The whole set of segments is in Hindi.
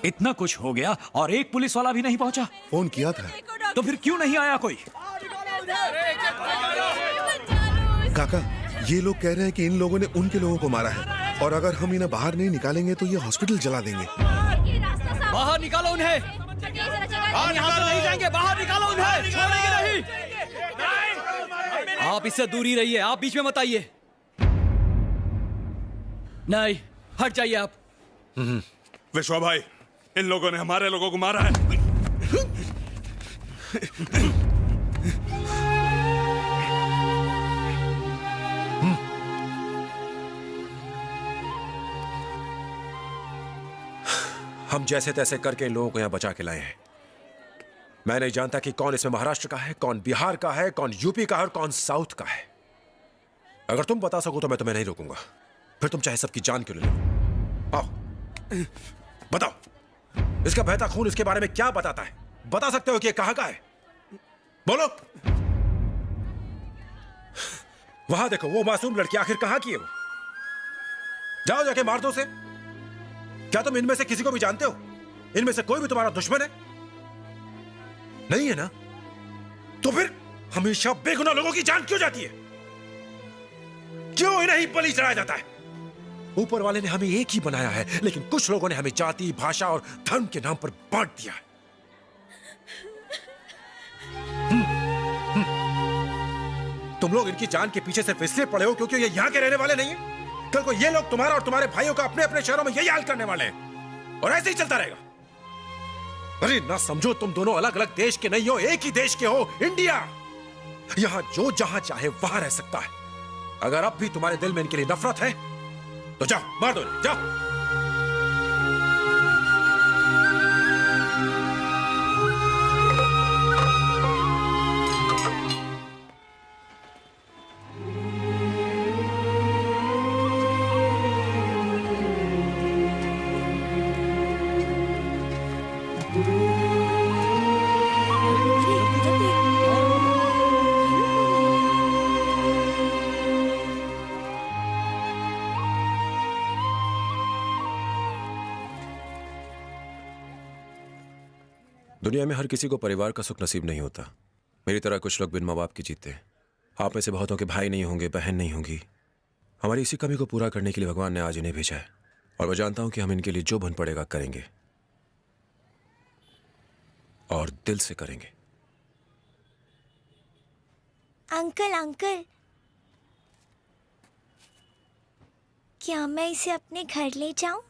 इतना कुछ हो गया और एक पुलिस वाला भी नहीं पहुंचा। फोन किया था। तो फिर क्यों नहीं आया कोई? काका, ये लोग कह रहे हैं कि इन लोगों ने उनके लोगों को मारा है और अगर हम इन्हें बाहर नहीं निकालेंगे तो ये हॉस्पिटल जला देंगे। बाहर निकालो उन्हें। हम यहाँ से नहीं जाएंगे। बाहर निकालो उन्हें। छोड़ेंगे नहीं। आप इससे दूर ही रहिए। आप बीच में मत आइए। नहीं, हट जाइए आप। विश्वा भाई, इन लोगों ने हमारे लोगों को मारा है। हम जैसे तैसे करके इन लोगों को यहां बचा के लाए हैं। मैं नहीं जानता कि कौन इसमें महाराष्ट्र का है, कौन बिहार का है, कौन यूपी का है और कौन साउथ का है। अगर तुम बता सको तो मैं तुम्हें नहीं रोकूंगा। फिर तुम चाहे सबकी जान क्यों ले लो। आओ बताओ, इसका बहता खून इसके बारे में क्या बताता है? बता सकते हो कि ये कहां का है? बोलो। वहां देखो, वो मासूम लड़की आखिर कहां की है? वो जाओ जाके मार दो उसे। क्या तुम इनमें से किसी को भी जानते हो? इनमें से कोई भी तुम्हारा दुश्मन है? नहीं है ना? तो फिर हमेशा बेगुनाह लोगों की जान क्यों जाती है? क्यों इन्हें ही बलि चढ़ाया जाता है? ऊपर वाले ने हमें एक ही बनाया है, लेकिन कुछ लोगों ने हमें जाति, भाषा और धर्म के नाम पर बांट दिया है। तुम लोग इनकी जान के पीछे सिर्फ इसलिए पड़े हो क्योंकि ये यहां के रहने वाले नहीं है। कल को ये लोग तुम्हारा और तुम्हारे भाइयों का अपने अपने शहरों में यही हाल करने वाले हैं और ऐसे ही चलता रहेगा। अरे ना समझो, तुम दोनों अलग अलग देश के नहीं हो, एक ही देश के हो, इंडिया। यहां जो जहां चाहे वहां रह सकता है। अगर अब भी तुम्हारे दिल में इनके लिए नफरत है तो जाओ मार दो इन्हें, जाओ। दुनिया में हर किसी को परिवार का सुख नसीब नहीं होता। मेरी तरह कुछ लोग बिन माँ बाप की जीते हैं। आप में से बहुतों के भाई नहीं होंगे, बहन नहीं होंगी। हमारी इसी कमी को पूरा करने के लिए भगवान ने आज इन्हें भेजा है और मैं जानता हूं कि हम इनके लिए जो बन पड़ेगा करेंगे और दिल से करेंगे। अंकल अंकल, क्या मैं इसे अपने घर ले जाऊं?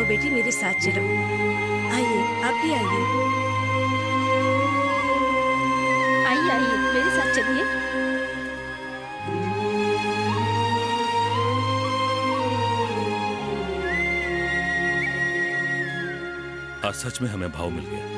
बेटी मेरे साथ चलो। आइए, आप भी आइए। आइए आइए, मेरे साथ चलिए। आज सच में हमें भाव मिल गया।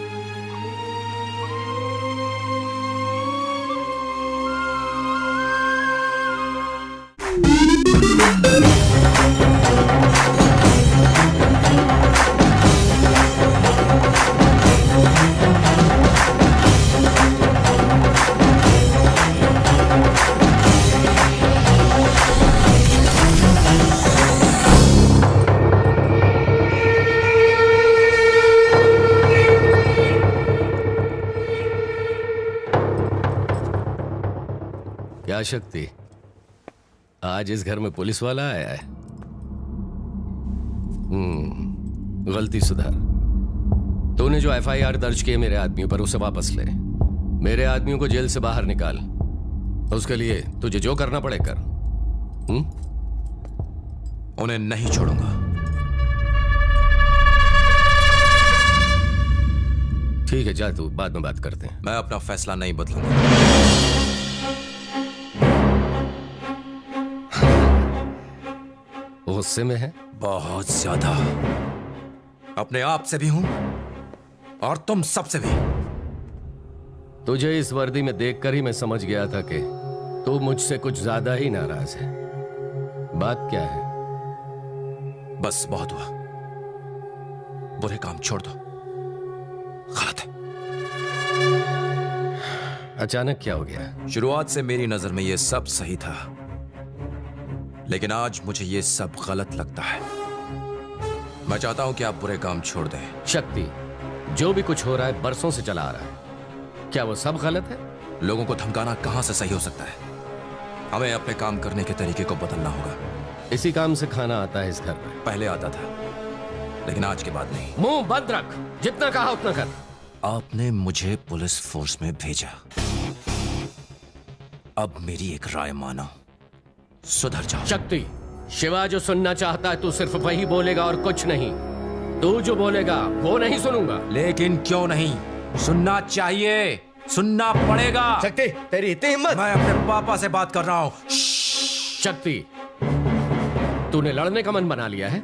क्या शक्ति, आज इस घर में पुलिस वाला आया है? गलती सुधार। तूने जो एफआईआर दर्ज किए मेरे आदमियों पर, उसे वापस ले। मेरे आदमियों को जेल से बाहर निकाल। उसके लिए तुझे जो करना पड़े कर। उन्हें नहीं छोड़ूंगा। ठीक है, जा तू, बाद में बात करते हैं। मैं अपना फैसला नहीं बदलूंगा। गुस्से में है? बहुत ज्यादा। अपने आप से भी हूं और तुम सबसे भी। तुझे इस वर्दी में देखकर ही मैं समझ गया था कि तू मुझसे कुछ ज्यादा ही नाराज है। बात क्या है? बस बहुत हुआ। बुरे काम छोड़ दो, गलत है। अचानक क्या हो गया? शुरुआत से मेरी नजर में ये सब सही था, लेकिन आज मुझे ये सब गलत लगता है। मैं चाहता हूं कि आप बुरे काम छोड़ दें। शक्ति, जो भी कुछ हो रहा है बरसों से चला आ रहा है, क्या वो सब गलत है? लोगों को धमकाना कहां से सही हो सकता है? हमें अपने काम करने के तरीके को बदलना होगा। इसी काम से खाना आता है इस घर में। पहले आता था, लेकिन आज के बाद नहीं। मुंह बंद रख, जितना कहा उतना कर। आपने मुझे पुलिस फोर्स में भेजा, अब मेरी एक राय मानो, सुधर जाओ। शक्ति, शिवा जो सुनना चाहता है तू सिर्फ वही बोलेगा और कुछ नहीं। तू जो बोलेगा वो नहीं सुनूंगा। लेकिन क्यों नहीं? सुनना चाहिए, सुनना पड़ेगा। शक्ति, तेरी इतनी हिम्मत? मैं अपने पापा से बात कर रहा हूं। शक्ति, तूने लड़ने का मन बना लिया है?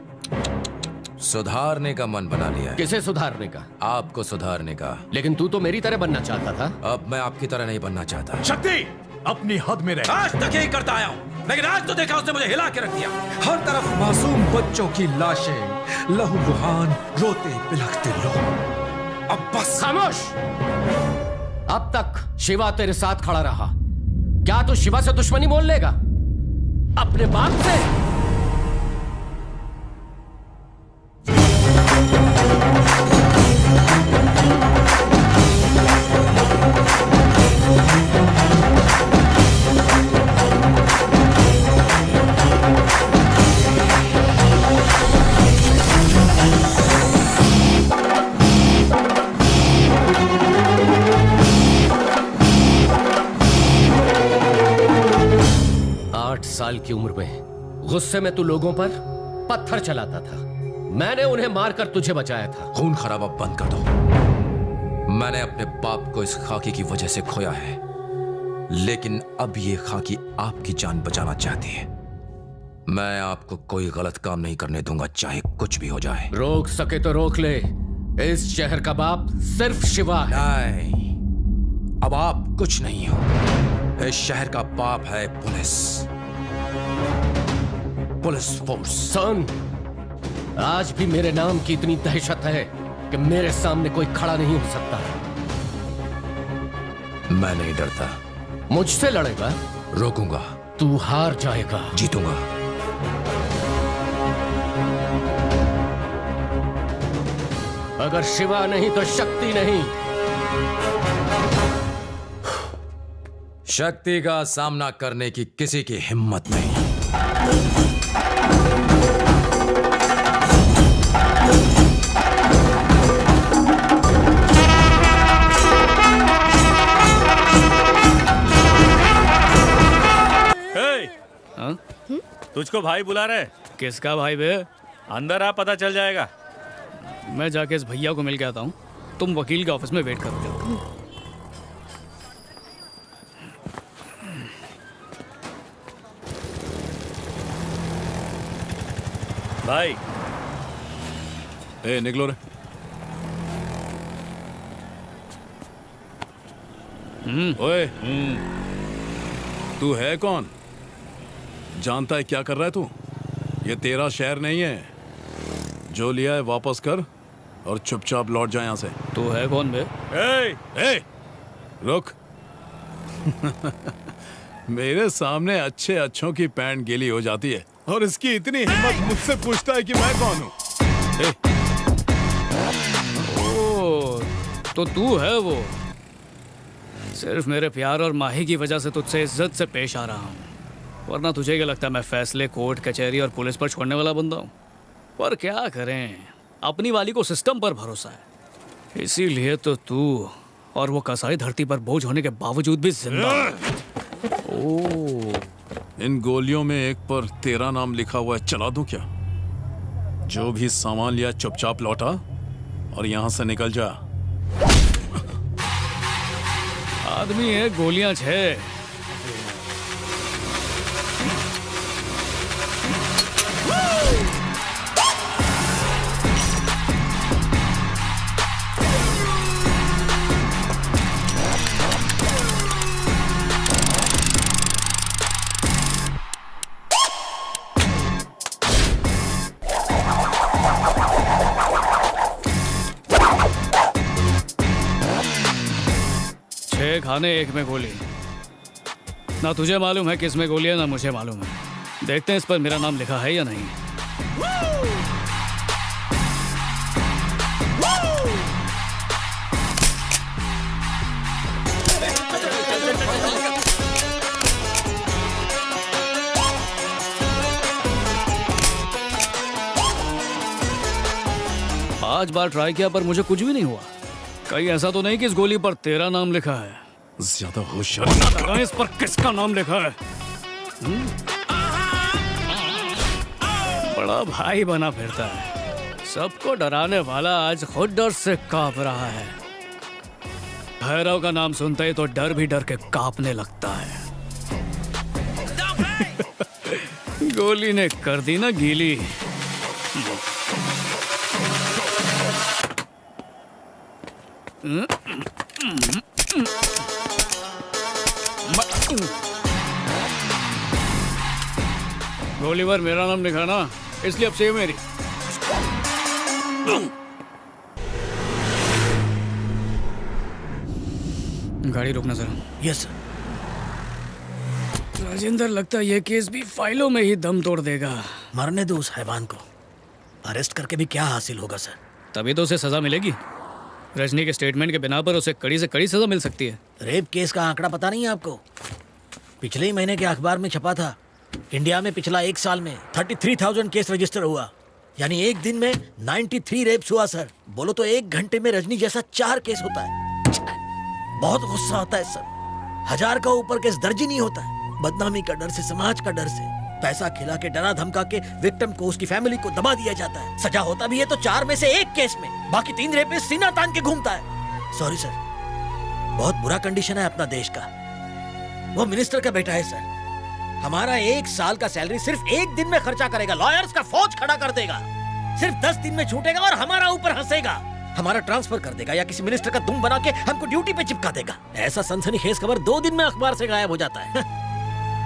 सुधारने का मन बना लिया है। किसे सुधारने का? आपको सुधारने का। लेकिन तू तो मेरी तरह बनना चाहता था। अब मैं आपकी तरह नहीं बनना चाहता। शक्ति, अपनी हद में रह। आज तक यही करता आया हूं, लेकिन आज तो देखा उसने मुझे हिला के रख दिया। हर तरफ मासूम बच्चों की लाशें, लहूलुहान, रोते बिलखते लोग। अब बस खामोश। अब तक शिवा तेरे साथ खड़ा रहा, क्या तू शिवा से दुश्मनी मोल लेगा? अपने बाप से? साल की उम्र में गुस्से में तू लोगों पर पत्थर चलाता था। मैंने उन्हें मारकर तुझे बचाया था। खून खराबा बंद कर दो। मैंने अपने बाप को इस खाकी की वजह से खोया है, लेकिन अब ये खाकी आपकी जान बचाना चाहती है। मैं आपको कोई गलत काम नहीं करने दूंगा, चाहे कुछ भी हो जाए। रोक सके तो रोक ले। इस शहर का बाप सिर्फ शिवा है। नहीं, अब आप कुछ नहीं हो। इस शहर का बाप है पुलिस फोर्स। सुन, आज भी मेरे नाम की इतनी दहशत है कि मेरे सामने कोई खड़ा नहीं हो सकता। मैं नहीं डरता। मुझसे लड़ेगा? रोकूंगा। तू हार जाएगा। जीतूंगा। अगर शिवा नहीं तो शक्ति नहीं। शक्ति का सामना करने की किसी की हिम्मत नहीं। तुझको भाई बुला रहे। किसका भाई बे? अंदर आ, पता चल जाएगा। मैं जाके इस भैया को मिल के आता हूँ, तुम वकील के ऑफिस में वेट करो। भाई ए, निकलो रे। ओए, तू है कौन? जानता है क्या कर रहा है तू? ये तेरा शहर नहीं है। जो लिया है वापस कर और चुपचाप लौट जा यहाँ से। तू है कौन बे? ए, रुक। मेरे सामने अच्छे अच्छों की पैंट गीली हो जाती है और इसकी इतनी हिम्मत मुझसे पूछता है कि मैं कौन हूँ। ओ, तो तू है वो। सिर्फ मेरे प्यार और माही की वजह से तुझसे इज्जत से पेश आ रहा हूँ, वरना तुझे क्या लगता है मैं फैसले कोर्ट कचहरी और पुलिस पर छोड़ने वाला बंदा हूँ? पर क्या करें, अपनी वाली को सिस्टम पर भरोसा है, इसीलिए तो तू और वो कसाई धरती पर बोझ होने के बावजूद भी जिंदा है। ओह, इन गोलियों में एक पर तेरा नाम लिखा हुआ है, चला दूं क्या? जो भी सामान लिया चुपचाप लौटा और यहां से निकल जा। आदमी है, गोलियां 6। एक खाने एक में गोली। ना तुझे मालूम है किस में गोली है, ना मुझे मालूम है। देखते हैं इस पर मेरा नाम लिखा है या नहीं। पांच बार ट्राई किया पर मुझे कुछ भी नहीं हुआ। कहीं ऐसा तो नहीं कि इस गोली पर तेरा नाम लिखा है? ज्यादा होशियार ना लगा इस पर किसका नाम लिखा है। बड़ा भाई बना फिरता है, सबको डराने वाला आज खुद डर से कांप रहा है। भैरव का नाम सुनते ही तो डर भी डर के कांपने लगता है। गोली ने कर दी ना गीली। गोली पर मेरा नाम लिखा ना, इसलिए अब सेव मेरी। गाड़ी रोकना जरा। Yes sir. राजेंद्र, लगता है ये केस भी फाइलों में ही दम तोड़ देगा। मरने दो उस हैवान को। अरेस्ट करके भी क्या हासिल होगा सर? तभी तो उसे सजा मिलेगी। रजनी के स्टेटमेंट के बिना पर उसे कड़ी से कड़ी सजा मिल सकती है। रेप केस का आंकड़ा पता नहीं है आपको? पिछले ही महीने के अखबार में छपा था। इंडिया में पिछला एक साल में 33,000 केस रजिस्टर हुआ, यानी एक दिन में 93 रेप्स हुआ सर। बोलो तो एक घंटे में रजनी जैसा 4 केस होता है। बहुत गुस्सा आता है सर। 1000 का ऊपर केस दर्ज ही नहीं होता है। बदनामी का डर से, समाज का डर से, पैसा खिला के, डरा धमका के विक्टिम को, उसकी फैमिली को दबा दिया जाता है। सजा होता भी है तो 4 में से 1 केस में, बाकी 3 रेपिस्ट सीना तान के घूमता है। सॉरी सर, बहुत बुरा कंडीशन है अपना देश का। वो मिनिस्टर का बेटा है सर। हमारा 1 साल का सैलरी सिर्फ 1 दिन में खर्चा करेगा, लॉयर्स का फौज खड़ा कर देगा। सिर्फ 10 दिन में छूटेगा और हमारा ऊपर हंसेगा। हमारा ट्रांसफर कर देगा या किसी मिनिस्टर का दुम बना के हमको ड्यूटी पे चिपका देगा। ऐसा सनसनीखेज खबर 2 दिन में अखबार से गायब हो जाता है।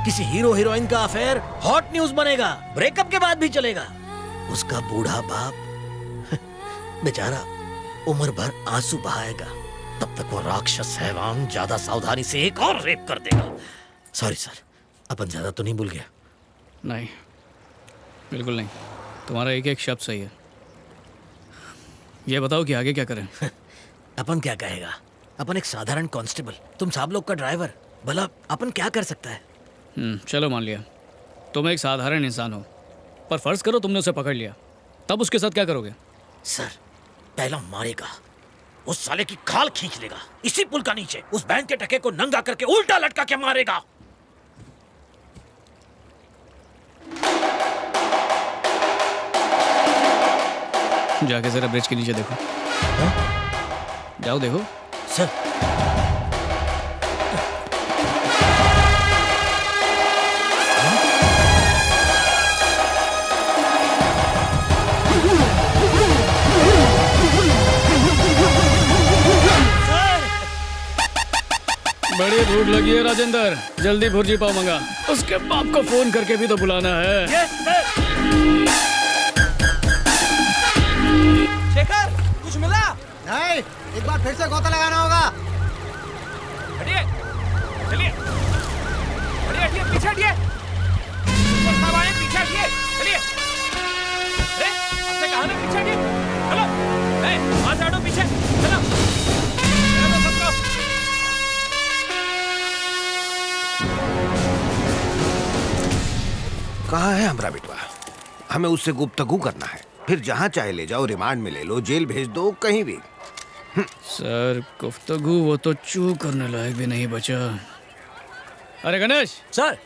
किसी हीरो हीरोइन का अफेयर हॉट न्यूज बनेगा, ब्रेकअप के बाद भी चलेगा। उसका बूढ़ा बाप बेचारा उम्र भर आंसू बहाएगा। तब तक वो राक्षस हैवान ज्यादा सावधानी से एक और रेप कर देगा। सॉरी सर, अपन ज्यादा तो नहीं भूल गया? नहीं, बिल्कुल नहीं। तुम्हारा एक एक शब्द सही है। ये बताओ कि आगे क्या करें? अपन क्या कहेगा? अपन एक साधारण कांस्टेबल, तुम सब लोग का ड्राइवर। भला अपन क्या कर सकता है? चलो मान लिया तुम एक साधारण इंसान हो, पर फर्ज करो तुमने उसे पकड़ लिया, तब उसके साथ क्या करोगे? सर, पहला मारेगा, उस साले की खाल खींच लेगा इसी पुल का नीचे, उस बैंक के टके को नंगा करके उल्टा लटका के मारेगा। जाके जरा ब्रिज के नीचे देखो। जाओ देखो। सर, बड़ी भूख लगी है राजेंद्र, जल्दी भुर्जी पाव मंगा। उसके बाप को फोन करके भी तो बुलाना है। शेखर, कुछ मिला? नहीं, एक बार फिर से गोता लगाना होगा। हटिए, चलिए, हटिए, पीछे हटिए। सब आए, पीछे हटिए, चलिए। अरे, आपने कहा ना पीछे हटिए। चलो, वहाँ से हटो पीछे, चलो। चलो सबको। कहाँ है हमारा बिटवा? हमें उससे गुफ्तगू करना है, फिर जहाँ चाहे ले जाओ, रिमांड में ले लो, जेल भेज दो, कहीं भी। सर, गुफ्तगू वो तो चू करने लायक भी नहीं बचा। अरे गणेश सर,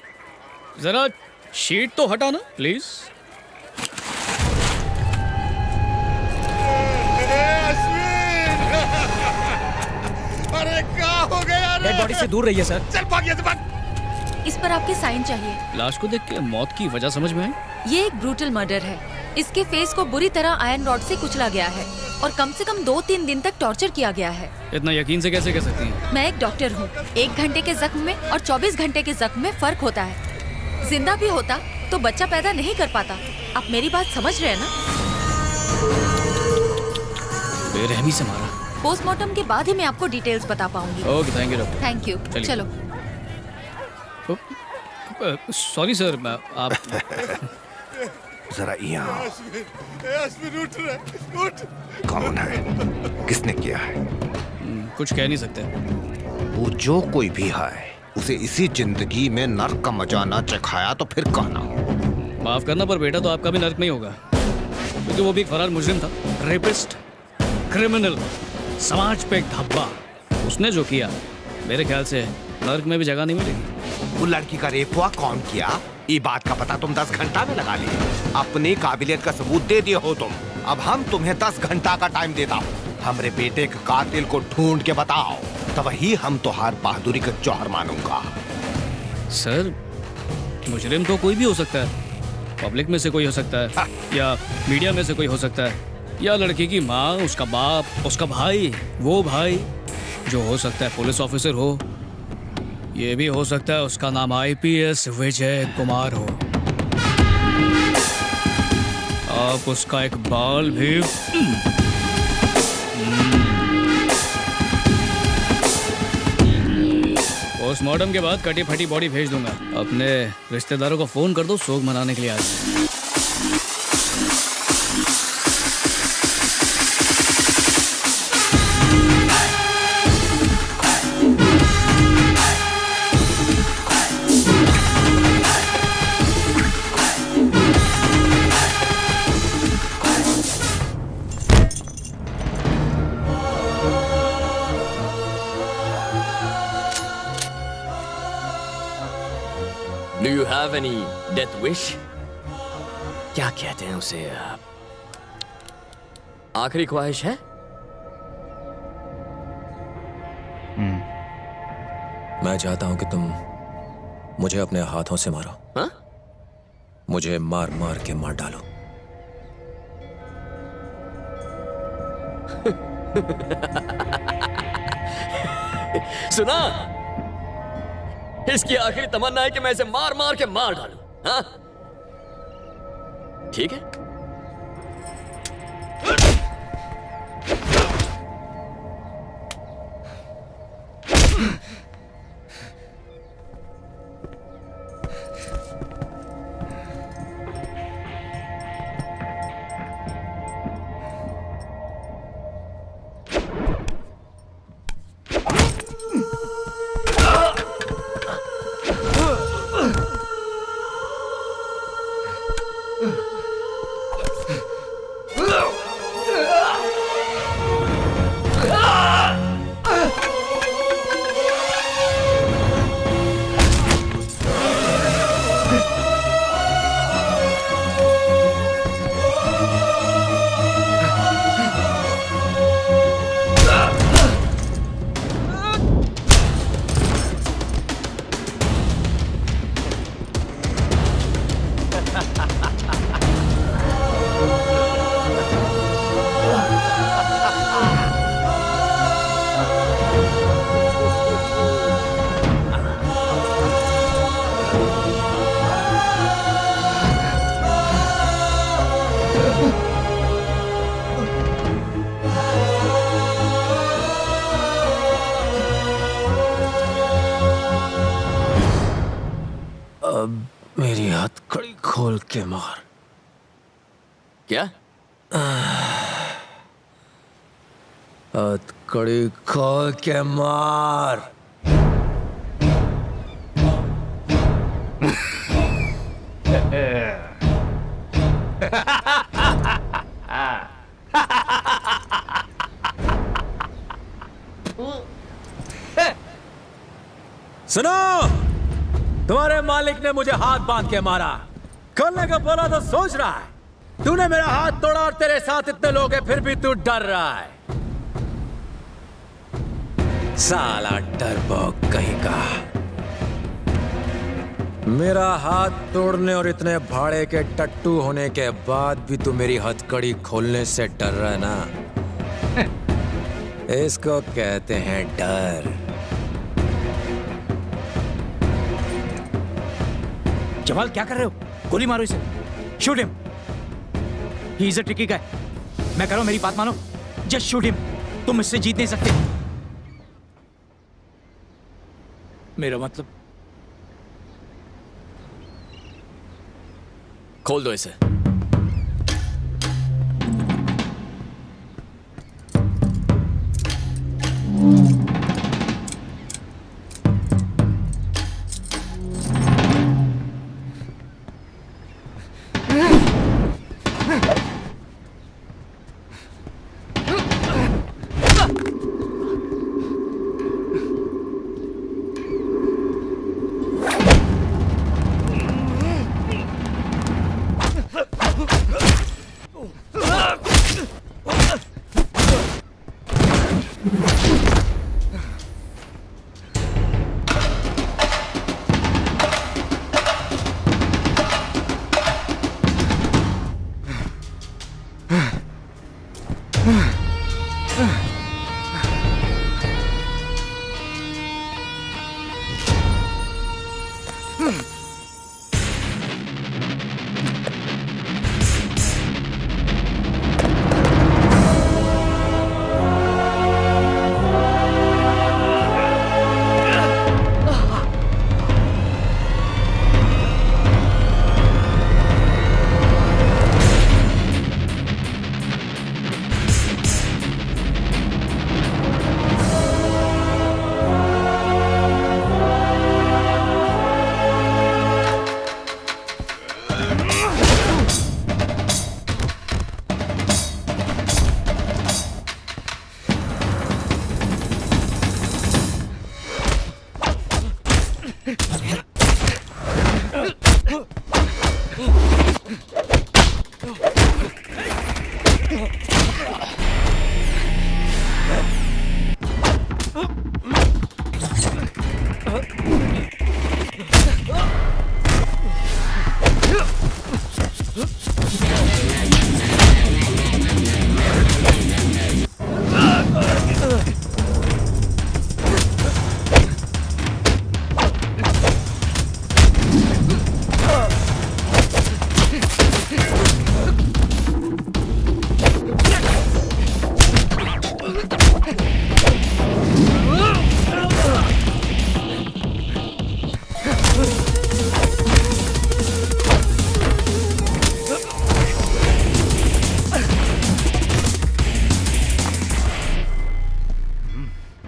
जरा शीट तो हटा ना प्लीज। अरे क्या हो गया? डेड बॉडी से दूर रहिए सर। चल भाग, यहाँ से भाग। इस पर आपके साइन चाहिए। लाश को देख के मौत की वजह समझ में आई? ये एक ब्रूटल मर्डर है। इसके फेस को बुरी तरह आयरन रॉड से कुचला गया है और कम से कम 2-3 दिन तक टॉर्चर किया गया है। इतना यकीन से कैसे कह सकती हैं? मैं एक डॉक्टर हूँ। 1 घंटे के जख्म में और 24 घंटे के जख्म में फर्क होता है। जिंदा भी होता तो बच्चा पैदा नहीं कर पाता। आप मेरी बात समझ रहे हैं ना? बेरहमी से मारा। पोस्टमार्टम के बाद ही मैं आपको डिटेल्स बता पाऊंगी। Okay, thank you doctor. Thank you. चलिए। चलो। सॉरी सर, मैं आप जरा यहाँ आओ। कौन है, किसने किया है? कुछ कह नहीं सकते। वो जो कोई भी है, उसे इसी जिंदगी में नर्क का मजा ना चखाया तो फिर कहना। माफ करना पर बेटा तो आपका भी नर्क नहीं होगा, क्योंकि वो भी एक फरार मुजरिम था, रेपिस्ट, क्रिमिनल, समाज पे एक धब्बा। उसने जो किया, मेरे ख्याल से नर्क में भी जगह नहीं मिलेगी। वो लड़की का रेप हुआ कौन किया, ये बात का पता तुम 10 घंटा में लगा लिए। अपनी काबिलियत का सबूत दे दिए हो तुम। अब हम तुम्हें 10 घंटा का टाइम देता हूँ। हमरे बेटे के कातिल को ढूंढ के बताओ, तब ही हम तुहार बहादुरी का जौहर मानूंगा। सर, मुजरिम तो कोई भी हो सकता है। पब्लिक में से कोई हो सकता है, या मीडिया में से कोई हो सकता है, या लड़की की माँ, उसका बाप, उसका भाई, वो भाई जो हो सकता है पुलिस ऑफिसर हो। ये भी हो सकता है उसका नाम IPS विजय कुमार हो। आप उसका एक बाल भी पोस्टमार्टम के बाद कटी फटी बॉडी भेज दूंगा। अपने रिश्तेदारों को फोन कर दो, शोक मनाने के लिए आ जाए। Do you have any death wish? क्या कहते हैं उसे? आखिरी ख्वाहिश है? मैं चाहता हूं कि तुम मुझे अपने हाथों से मारो। हाँ? मुझे मार मार के मार डालो। सुना? इसकी आखिरी तमन्ना है कि मैं इसे मार मार के मार डालूं। हाँ? ठीक है? मेरी हथकड़ी खोल के मार। क्या? हथकड़ी खोल के मार। सुनो, तुम्हारे मालिक ने मुझे हाथ बांध के मारा। करने का बोला तो सोच रहा है। तूने मेरा हाथ तोड़ा और तेरे साथ इतने लोग हैं, फिर भी तू डर रहा है। साला डरपोक कहीं का। मेरा हाथ तोड़ने और इतने भाड़े के टट्टू होने के बाद भी तू मेरी हथकड़ी खोलने से डर रहा है ना? इसको कहते हैं डर। जमाल, क्या कर रहे हो? गोली मारो इसे। Shoot him. He is a tricky guy. मैं कह रहा हूं, मेरी बात मानो। Just shoot him. तुम इससे जीत नहीं सकते। मेरा मतलब खोल दो इसे।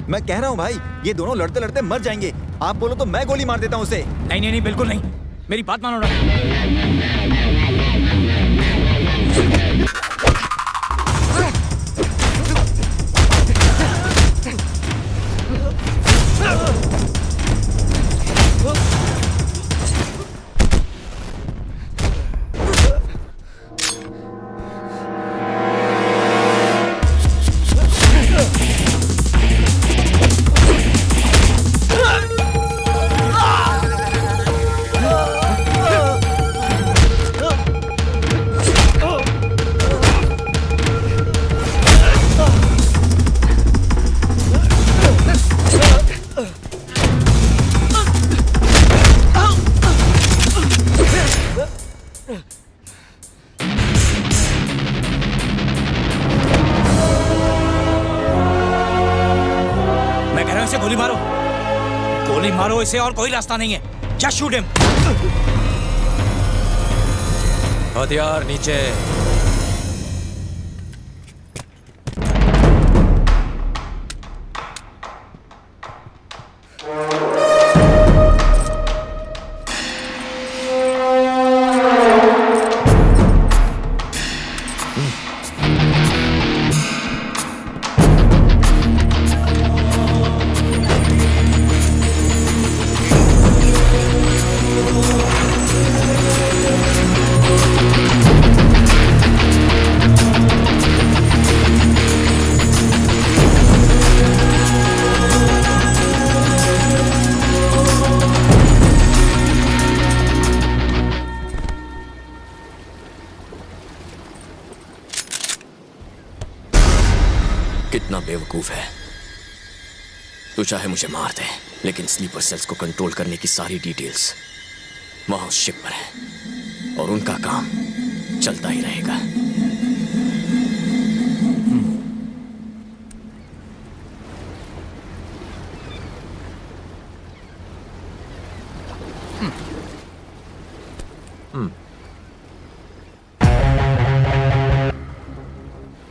मैं कह रहा हूँ भाई, ये दोनों लड़ते लड़ते मर जाएंगे। आप बोलो तो मैं गोली मार देता हूँ उसे। नहीं नहीं नहीं, बिल्कुल नहीं, मेरी बात मानो ना। गोली मारो, गोली मारो इसे, और कोई रास्ता नहीं है। Just shoot him. हथियार नीचे। कितना बेवकूफ है। तू चाहे मुझे मार दे, लेकिन स्लीपर सेल्स को कंट्रोल करने की सारी डिटेल्स वहां उस शिप पर है और उनका काम चलता ही रहेगा।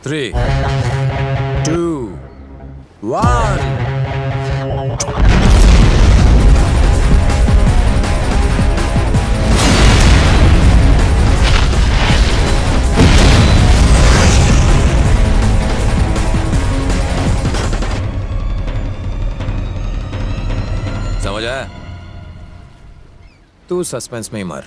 3, 2, 1. समझ आया? तू सस्पेंस में ही मर।